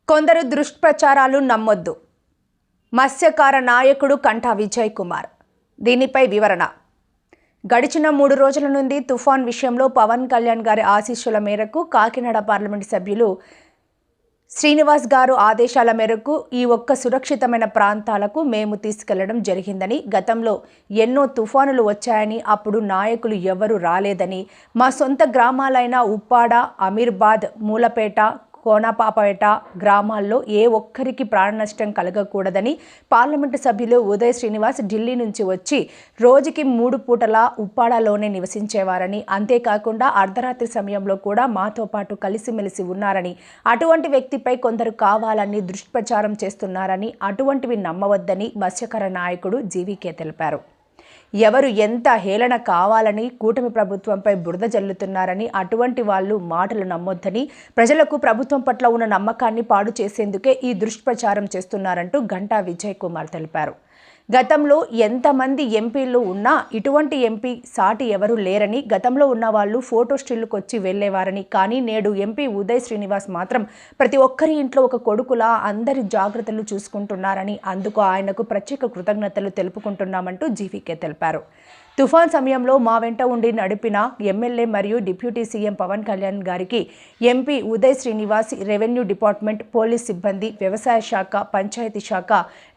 కొందరు దుష్ప్రచారాలు నమ్మొద్దు. మత్స్యకార నాయకుడు కంఠా విజయ్ కుమార్. దీనిపై వివరణ. గడిచిన 3 రోజుల నుండి తుఫాన్ విషయంలో పవన్ కళ్యాణ్ గారి ఆశీస్సుల మేరకు కాకినాడ పార్లమెంట్ సభ్యులు శ్రీనివాస్ గారు ఆదేశాల మేరకు ఈ ఒక్క సురక్షితమైన ప్రాంతాలకు మేము తీసుకెళ్లడం జరిగిందని, గతంలో ఎన్నో తుఫానులు వచ్చాయని అప్పుడు నాయకులు ఎవరు రాలేదని, మా సొంత గ్రామాలైన ఉప్పాడ, అమీర్బాద్, మూలపేట, కోనపాపేట గ్రామాల్లో ఏ ఒక్కరికి ప్రాణ నష్టం కలగకూడదని పార్లమెంటు సభ్యులు ఉదయ్ శ్రీనివాస్ ఢిల్లీ నుంచి వచ్చి రోజుకి 3 పూటలా ఉప్పాడలోనే నివసించేవారని, అంతేకాకుండా అర్ధరాత్రి సమయంలో కూడా మాతో పాటు కలిసిమెలిసి ఉన్నారని, అటువంటి వ్యక్తిపై కొందరు కావాలని దుష్ప్రచారం చేస్తున్నారని, అటువంటివి నమ్మవద్దని మత్స్యకార నాయకుడు జీవీకే తెలిపారు. ఎవరు ఎంత హేళన కావాలని కూటమి ప్రభుత్వంపై బురద జల్లుతున్నారని, అటువంటి వాళ్ళు మాటలు నమ్మొద్దని, ప్రజలకు ప్రభుత్వం పట్ల ఉన్న నమ్మకాన్ని పాడు చేసేందుకే ఈ దుష్ప్రచారం చేస్తున్నారంటూ కంఠా విజయ్ కుమార్ తెలిపారు. గతంలో ఎంతమంది ఎంపీలు ఉన్నా ఇటువంటి ఎంపీ సాటి ఎవరూ లేరని, గతంలో ఉన్న వాళ్ళు ఫోటో స్టిల్లుకొచ్చి వెళ్లేవారని, కానీ నేడు ఎంపీ ఉదయ్ శ్రీనివాస్ మాత్రం ప్రతి ఒక్కరి ఇంట్లో ఒక కొడుకులా అందరి జాగ్రత్తలు చూసుకుంటున్నారని, అందుకు ఆయనకు ప్రత్యేక కృతజ్ఞతలు తెలుపుకుంటున్నామంటూ జీవీకే తెలిపారు. తుఫాన్ సమయంలో మా వెంట ఉండి నడిపిన ఎమ్మెల్యే మరియు డిప్యూటీ సీఎం పవన్ కళ్యాణ్ గారికి, MP Uday Srinivas, revenue department, police సిబ్బంది, వ్యవసాయ శాఖ, పంచాయతీ శాఖ,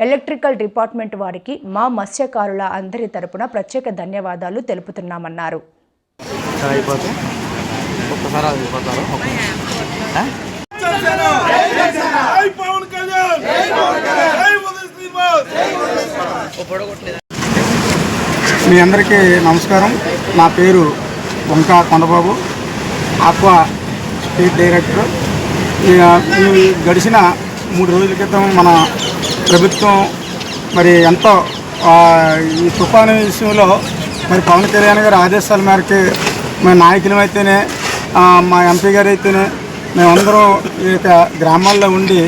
ఎలక్ట్రికల్ డిపార్ట్మెంట్ వారికి మా మత్స్యకారుల అందరి తరపున ప్రత్యేక ధన్యవాదాలు తెలుపుతున్నామన్నారు. మీ అందరికీ నమస్కారం. నా పేరు వంకా కొండబాబు, ఆక్వా స్టేట్ డైరెక్టర్. ఈ గడిచిన 3 రోజుల క్రితం మన ప్రభుత్వం మరి ఎంతో ఈ తుఫాను విషయంలో మరి పవన్ కళ్యాణ్ గారి ఆదేశాల మేరకు మా నాయకులమైతేనే, మా ఎంపీ గారు అయితేనే మేమందరం ఈ యొక్క గ్రామాల్లో ఉండి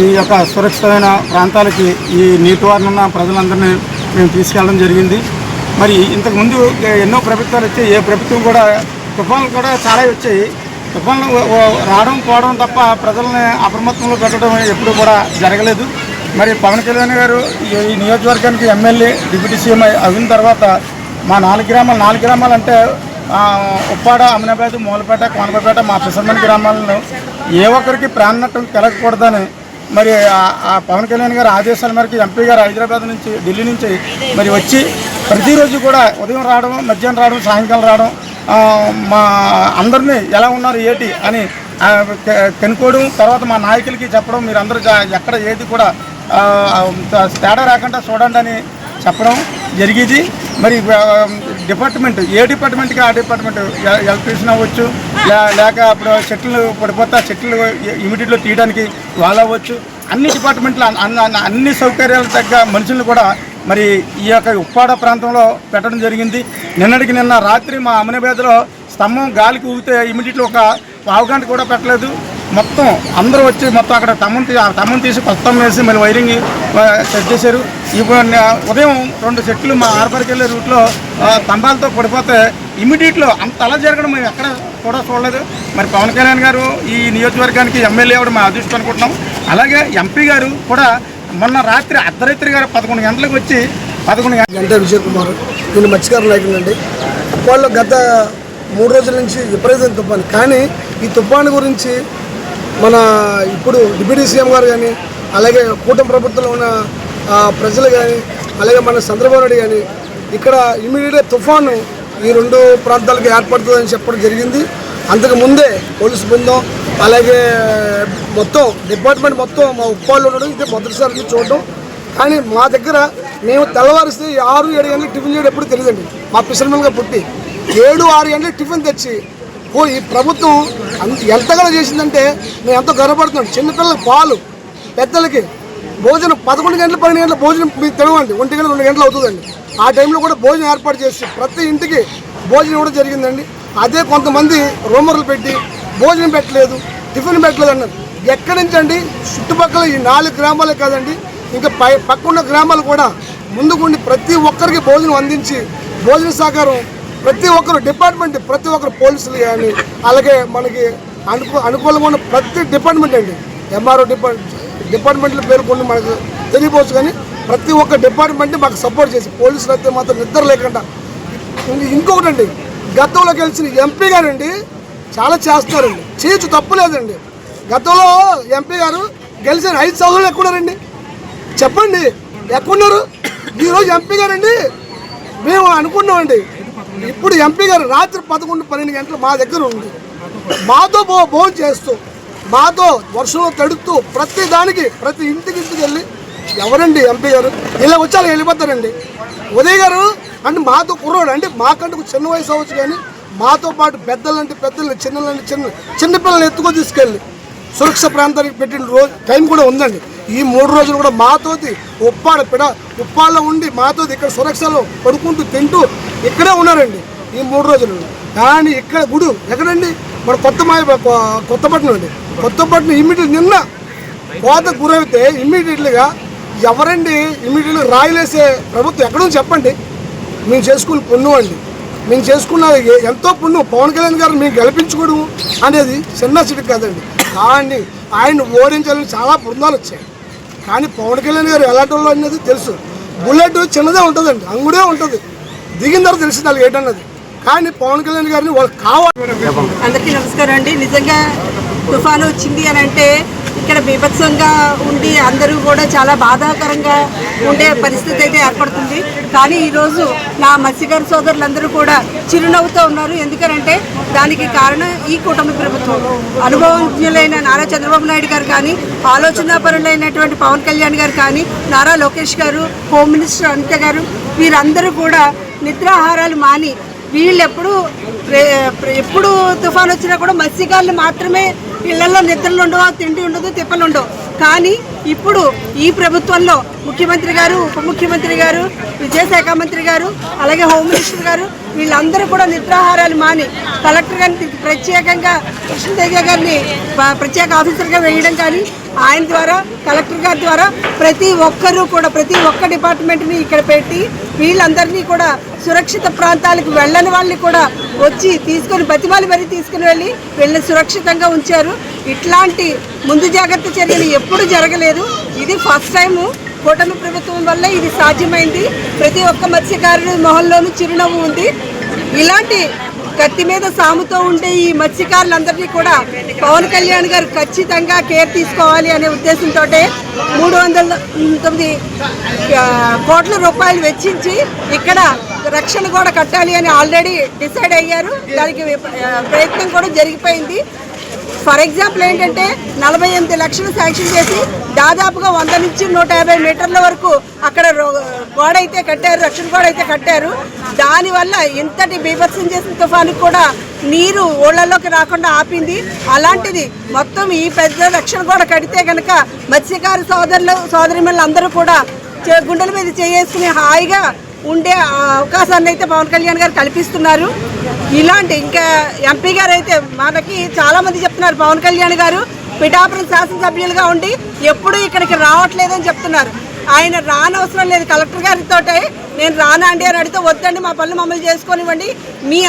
ఈ యొక్క సురక్షితమైన ప్రాంతాలకి ఈ నీటి వారిన ఉన్న ప్రజలందరినీ మేము తీసుకెళ్ళడం జరిగింది. మరి ఇంతకుముందు ఎన్నో ప్రభుత్వాలు వచ్చాయి, ఏ ప్రభుత్వం కూడా తుఫాన్లు కూడా చాలా వచ్చాయి. తుఫాన్లు రావడం పోవడం తప్ప ప్రజల్ని అప్రమత్తంలో పెట్టడం ఎప్పుడూ కూడా జరగలేదు. మరి పవన్ కళ్యాణ్ గారు ఈ నియోజకవర్గానికి ఎమ్మెల్యే, డిప్యూటీ సీఎం అయిన తర్వాత మా 4 గ్రామాలు అంటే ఉప్పాడ, అమీనాబాద్, మూలపేట, కోనపాపేట, మా ఫిషర్మెన్ గ్రామాలను ఏ ఒక్కరికి ప్రాణ నష్టం కలగకూడదని మరి ఆ పవన్ కళ్యాణ్ గారి ఆదేశాల మేరకు ఎంపీ గారు హైదరాబాద్ నుంచి, ఢిల్లీ నుంచి మరి వచ్చి ప్రతిరోజు కూడా ఉదయం రావడం, మధ్యాహ్నం రావడం, సాయంకాలం రావడం, మా అందరినీ ఎలా ఉన్నారు ఏంటి అని కనుక్కోవడం, తర్వాత మా నాయకులకి చెప్పడం, మీరు అందరూ ఎక్కడ ఏది కూడా తేడా రాకుండా చూడండి అని చెప్పడం జరిగేది. మరి డిపార్ట్మెంట్, ఏ డిపార్ట్మెంట్కి ఆ డిపార్ట్మెంట్, ఎలక్ట్రీషియన్ అవ్వచ్చు, లేక ఇప్పుడు చెట్లు పడిపోతే ఆ చెట్లు ఇమీడియట్లో తీయడానికి వాళ్ళు అవ్వచ్చు, అన్ని డిపార్ట్మెంట్లు అన్ని సౌకర్యాలు తగ్గ మనుషులను కూడా మరి ఈ యొక్క ఉప్పాడ ప్రాంతంలో పెట్టడం జరిగింది. నిన్న రాత్రి మా అమీనాబాద్లో స్తంభం గాలికి ఊగితే ఇమీడియట్లో ఒక పావుగంట కూడా పెట్టలేదు. మొత్తం అందరూ వచ్చి మొత్తం అక్కడ తమ్మం తీసి కొత్త వేసి మళ్ళీ వైరింగ్ సెట్ చేశారు. ఇప్పుడు ఉదయం 2 చెట్లు మా ఆర్బర్కి వెళ్ళే రూట్లో స్తంభాలతో పడిపోతే ఇమీడియట్లో అంత అలా జరగడం మేము ఎక్కడ కూడా చూడలేదు. మరి పవన్ కళ్యాణ్ గారు ఈ నియోజకవర్గానికి ఎమ్మెల్యే అవ్వడం మా అదృష్టం అనుకుంటున్నాం. అలాగే ఎంపీ గారు కూడా మొన్న రాత్రి అర్ధరాత్రి గారు 11 గంటలకు వచ్చి 11 గంటల విజయ్ కుమార్, నేను మత్స్యకార నాయకులు అండి. వాళ్ళు గత 3 రోజుల నుంచి విపరీతం తుఫాను, కానీ ఈ తుఫాను గురించి మన ఇప్పుడు డిప్యూటీ సీఎం గారు కానీ, అలాగే కూటమి ప్రభుత్వంలో ఉన్న ప్రజలు కానీ, అలాగే మన చంద్రబాబు నాయుడు కానీ ఇక్కడ ఇమీడియట్గా తుఫాను ఈ 2 ప్రాంతాలకు ఏర్పడుతుందని చెప్పడం జరిగింది. అంతకు ముందే పోలీసు బృందం, అలాగే మొత్తం డిపార్ట్మెంట్ మొత్తం మా ఉప్పాళ్ళు ఉండడం ఇది మొదటిసారి చూడడం. కానీ మా దగ్గర మేము తెల్లవారిస్తే 6-7 గంటలకు టిఫిన్ చేయడం ఎప్పుడు తెలియదండి. మా ఫిషర్మెన్గా పుట్టి 7-6 గంటలకు టిఫిన్ తెచ్చి ఈ ప్రభుత్వం ఎంతగానో చేసిందంటే మేము ఎంతో గర్వపడుతున్నాం. చిన్నపిల్లలకి పాలు, పెద్దలకి భోజనం 11 గంటలు 12 గంటల భోజనం మీకు తెలియండి, 1 గంట 2 గంటలు అవుతుందండి. ఆ టైంలో కూడా భోజనం ఏర్పాటు చేసి ప్రతి ఇంటికి భోజనం ఇవ్వడం జరిగిందండి. అదే కొంతమంది రూమర్లు పెట్టి భోజనం పెట్టలేదు, టిఫిన్ పెట్టలేదు అన్నారు. ఎక్కడి నుంచి అండి? చుట్టుపక్కల ఈ 4 గ్రామాలే కాదండి, ఇంకా పక్కన్న గ్రామాలు కూడా ముందుకుండి ప్రతి ఒక్కరికి భోజనం అందించి భోజన సహకారం ప్రతి ఒక్కరు డిపార్ట్మెంట్, ప్రతి ఒక్కరు పోలీసులు కానీ, అలాగే మనకి అనుకూలంగా ఉన్న ప్రతి డిపార్ట్మెంట్ అండి ఎంఆర్ఓ డిపార్ట్మెంట్ల పేరు కొన్ని మనకు తెలియపోవచ్చు, కానీ ప్రతి ఒక్క డిపార్ట్మెంట్ని మాకు సపోర్ట్ చేసి పోలీసులు అయితే మాత్రం నిద్ర లేకుండా. ఇంకొకటి అండి, గతంలో గెలిచిన ఎంపీ గారండి చాలా చేస్తున్నారండి, చేయొచ్చు తప్పులేదండి. గతంలో ఎంపీ గారు గెలిచిన 5 సంవత్సరాలు ఎక్కడున్నారండి చెప్పండి, ఎక్కడున్నారు? ఈరోజు ఎంపీ గారండి మేము అనుకున్నామండి, ఇప్పుడు ఎంపీ గారు రాత్రి 11-12 గంటలు మా దగ్గర ఉంది, మాతో భోజనం చేస్తూ, మాతో వర్షంలో తడుస్తూ, ప్రతి దానికి ప్రతి ఇంటికి వెళ్ళి, ఎవరండి ఎంపీ గారు ఇలా వచ్చి వెళ్ళిపోతారండి. ఉదయ్ గారు అంటే మాతో కుర్రోడు అంటే మాకంటే చిన్న వయసు అవ్వచ్చు, కానీ మాతో పాటు పెద్దలంటే పెద్దలు, చిన్నలంటే చిన్నపిల్లల్ని ఎత్తుకొని తీసుకెళ్ళి సురక్ష ప్రాంతానికి పెట్టిన రోజు టైం కూడా ఉందండి. ఈ 3 రోజులు కూడా మాతోటి ఉప్పాళ్ళలో ఉండి మాతోటి ఇక్కడ సురక్షలో పడుకుంటూ తింటూ ఇక్కడే ఉన్నారండి ఈ 3 రోజులు. కానీ ఇక్కడ గుడి ఎక్కడండి? మన కొత్తపట్నం అండి. కొత్తపట్నం ఇమ్మీడియట్ నిన్న కోత గురైతే ఇమ్మీడియట్లీగా ఎవరండి ఇమ్మీడియట్గా రాయలేసే ప్రభుత్వం ఎక్కడో చెప్పండి. మేము చేసుకున్న పుణ్యం అండి, మేము చేసుకున్న ఎంతో పుణ్యం. పవన్ కళ్యాణ్ గారు మేము గెలిపించుకోవడం అనేది చిన్న సిటీ కాదండి. కానీ ఆయన ఓడించాలని చాలా బృందాలు వచ్చాయి, కానీ పవన్ కళ్యాణ్ గారు ఎలాంటి వాళ్ళు అనేది తెలుసు. బుల్లెట్ చిన్నదే ఉంటుందండి, అంగుడే ఉంటుంది, దిగిన తర్వాత తెలిసింది వాళ్ళకి ఏంటన్నది. కానీ పవన్ కళ్యాణ్ గారిని వాళ్ళు కావాలి. అందరికీ నమస్కారం అండి. నిజంగా తుఫాను వచ్చింది అని అంటే ఇక్కడ బీభత్సంగా ఉండి అందరూ కూడా చాలా బాధాకరంగా ఉండే పరిస్థితి అయితే ఏర్పడుతుంది. కానీ ఈరోజు నా మత్స్యకార సోదరులందరూ కూడా చిరునవ్వుతో ఉన్నారు. ఎందుకనంటే దానికి కారణం ఈ కూటమి ప్రభుత్వం. అనుభవజ్ఞులైన నారా చంద్రబాబు నాయుడు గారు కానీ, ఆలోచనాపరులైనటువంటి పవన్ కళ్యాణ్ గారు కానీ, నారా లోకేష్ గారు, హోమ్ మినిస్టర్ అనిత గారు, వీరందరూ కూడా నిద్రాహారాలు మాని వీళ్ళు ఎప్పుడు తుఫాను వచ్చినా కూడా మత్స్యకారులు మాత్రమే ఇళ్లలో నిద్రలు ఉండవు, తిండి ఉండదు, తిప్పలు ఉండవు. కానీ ఇప్పుడు ఈ ప్రభుత్వంలో ముఖ్యమంత్రి గారు, ఉప ముఖ్యమంత్రి గారు, విద్యాశాఖ మంత్రి గారు, అలాగే హోమ్ మినిస్టర్ గారు వీళ్ళందరూ కూడా నిద్రాహారాలు మాని కలెక్టర్ గారిని ప్రత్యేకంగా కృష్ణదేవి గారిని ప్రత్యేక ఆఫీసర్గా వేయడం కానీ, ఆయన ద్వారా కలెక్టర్ గారి ద్వారా ప్రతి ఒక్కరూ కూడా ప్రతి ఒక్క డిపార్ట్మెంట్ని ఇక్కడ పెట్టి వీళ్ళందరినీ కూడా సురక్షిత ప్రాంతాలకు వెళ్ళని వాళ్ళని కూడా వచ్చి తీసుకొని బతిమాలి మరీ తీసుకుని వెళ్ళి వీళ్ళని సురక్షితంగా ఉంచారు. ఇట్లాంటి ముందు జాగ్రత్త చర్యలు ఎప్పుడు జరగలేదు. ఇది ఫస్ట్ టైము. కూటమి ప్రభుత్వం వల్ల ఇది సాధ్యమైంది. ప్రతి ఒక్క మత్స్యకారుడి మొహంలోనూ చిరునవ్వు ఉంది. ఇలాంటి కత్తి మీద సాముతో ఉండే ఈ మత్స్యకారులందరినీ కూడా పవన్ కళ్యాణ్ గారు ఖచ్చితంగా కేర్ తీసుకోవాలి అనే ఉద్దేశంతో 309 కోట్ల రూపాయలు వెచ్చించి ఇక్కడ రక్షణ కూడా కట్టాలి అని ఆల్రెడీ డిసైడ్ అయ్యారు. దానికి ప్రయత్నం కూడా జరిగిపోయింది. ఫర్ ఎగ్జాంపుల్ ఏంటంటే 48 లక్షలు శాంక్షన్ చేసి దాదాపుగా 100 నుంచి 150 మీటర్ల వరకు అక్కడ గోడ అయితే కట్టారు, రక్షణ గోడ అయితే కట్టారు. దానివల్ల ఇంతటి బీభత్సం చేసిన తుఫాను కూడా నీరు ఊళ్ళల్లోకి రాకుండా ఆపింది. అలాంటిది మొత్తం ఈ పెద్ద రక్షణ గోడ కడితే కనుక మత్స్యకార సోదరిమణులు అందరూ కూడా గుండెల మీద చేసుకుని హాయిగా ఉండే అవకాశాన్ని అయితే పవన్ కళ్యాణ్ గారు కల్పిస్తున్నారు. ఇలాంటి ఇంకా ఎంపీ గారు అయితే మనకి చాలామంది చెప్తున్నారు పవన్ కళ్యాణ్ గారు పిఠాపురం శాసనసభ్యులుగా ఉండి ఎప్పుడూ ఇక్కడికి రావట్లేదని చెప్తున్నారు. ఆయన రానవసరం లేదు. కలెక్టర్ గారితో నేను రానా అండి అని అడిగితే వద్దండి, మా పనులు మమ్మల్ని చేసుకోనివ్వండి, మీ